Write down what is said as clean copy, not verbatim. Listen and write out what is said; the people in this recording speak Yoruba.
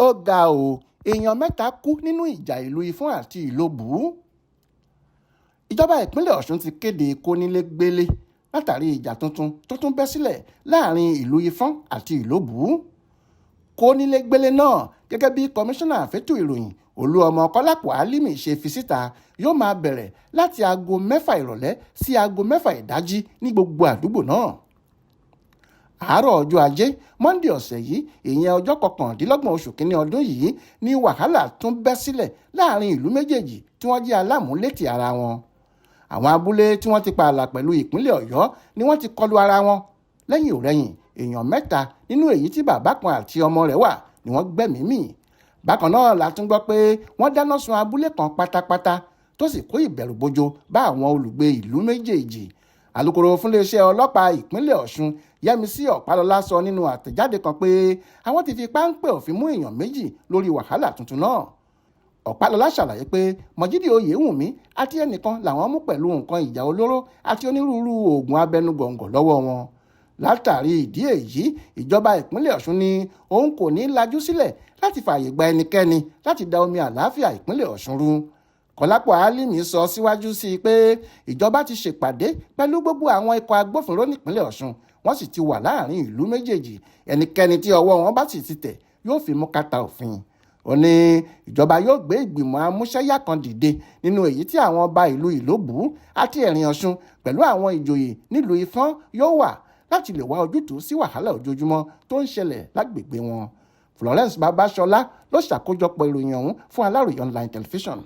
ó ga o èèyàn mẹ́ta kú nínú ìjà ìlú Ifọn àti Ilobu. Ìjọba ìpínlẹ̀ Ọ̀ṣun ti kéde kónílégbélé látàrí ìjà tuntun tó tún bẹ́ sílẹ̀ láàrin ìlú Ifọn àti Ilobu. Kónílégbélé náà gẹ́gẹ́ bí kọmíṣánná fétò ìròyìn Olúọmọ Kọ́lápọ̀ Álímì ṣe fi síta yóò máa bẹ̀rẹ̀ láti aago 6 ìrọ̀lẹ́ sí aago 6 ìdájí ní gbogbo àdúgbò náà. Àárọ̀ ọjọ́ ajé Monde ọ̀sẹ̀ yìí ìyẹn ọjọ́ 29 oṣù kínní ọdún yìí ni wàhálà tún bẹ́ sílẹ̀ láàrin ìlú méjèèjì tí wọ́n jẹ́ alámúlétì ara wọn. Àwọn abúlé tí wọ́n ti pààlà pẹ̀lú ìpínlẹ̀ Ọ̀yọ́ ni wọ́n ti kọlu ara wọn. Lẹ́yìn òrẹ́yìn èèyàn 3 nínú èyí tí bàbá kan àti ọmọ rẹ̀ wà ni wọ́n gbẹ́mìí mì. Bákan náà la tún gbọ́ pé wọ́n dáná sun abúlé kan pátápátá tó sì kó ìbẹ̀rùbojo bá àwọn olùgbé ìlú méjèèjì. Alukoro fún iléeṣẹ́ ọlọ́pàá ìpínlẹ̀ Ọ̀ṣun Yẹ́misí Ọ̀pálọ́lá sọ nínú àtẹ̀jáde kan pé àwọn ti fi páńpẹ́ òfin mú èèyàn 2 lórí wàhálà tuntun náà. Ọ̀pálọ́lá ṣàlàyé pé Mọ̀jídì Oyèwùnmí àti ẹnìkan làwọn mú pẹ̀lú nǹkan ìjà olóró àti onírúurú oògùn abẹnugọ̀ngọ̀ lọ́wọ́ wọn. Látàrí ìdí èyí ìjọba ìpínlẹ̀ Ọ̀ṣun ní òun kò ní lajú sílẹ̀ láti fààyè gba ẹnikẹ́ni láti da omi àlàáfíà ìpínlẹ̀ Ọ̀ṣun rú. Kọ́lápọ̀ Álímì sọ síwájú sí i pé ìjọba ti ṣèpàdé pẹ̀lú gbogbo àwọn ikọ̀ agbófinró nípínlẹ̀ Ọ̀ṣun wọ́n sì ti wà láàrin ìlú méjèèjì ẹnikẹ́ni tí ọwọ́ wọn bá sì ti tẹ̀ yóò fi mú kàtà òfin. Ó ní ìjọba yóò gbé ìgbìmọ̀ amúṣẹ́yá kan dìde nínú èyí tí àwọn ọba ìlú Ìlóbù àti Ẹ̀rìn Ọ̀ṣun pẹ̀lú àwọn ìjòyè nílùú Ifọn yóò wà láti lè wá ojútùú sí wàhálà ojoojúmọ́ tó ń ṣẹlẹ̀ lágbègbè wọn. Florence Babaṣọlá ló ṣàkójọpọ̀ ìròyìn ọ̀hún fún Aláròyé online television.